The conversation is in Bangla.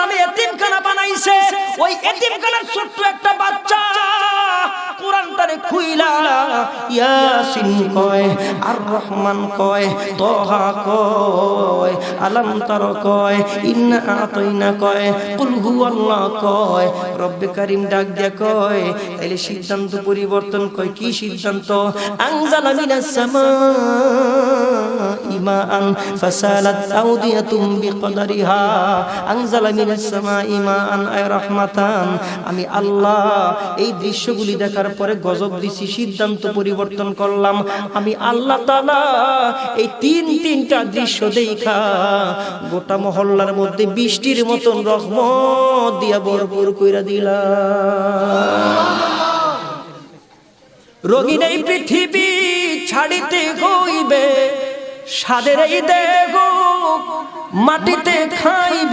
নামে এতিমখানা বানাইছে। ওই এতিমখানার ছোট্ট একটা বাচ্চা কোরআনটারে খুইলা ইয়াসিন কয়, আর রহমান কয়, তোহা কয়, আলাম তার কয়, ইন্না আতাইনা কয়, কুল হুয়াল্লাহ কয়, রব্বে কারীম ডাক দিয়া কয়। তাইলে সিদ্ধান্ত পরিবর্তন কয়। কি সিদ্ধান্ত? আনজালা মিনাস সামাই মাআন ফাসালাত আওদিয়াতুম বিকদারিহা। আনজালা মিনাস সামাই মাআন আয় রাহমাতান। আমি আল্লাহ এই দৃশ্যগুলি দেখার পরে গজব দিছি, সিদ্ধান্ত পরিবর্তন করলাম। আমি আল্লাহ তাআলা এই তিনটা দৃশ্য দেখা গোটা মহল্লার মধ্যে বৃষ্টির মতন রহমত দিয়া ভরপুর কইরা দিলাম। রোগীর এই পৃথিবী ছাড়িতে হইবে, সাদের এই দেহ মাটিতে খাইবে।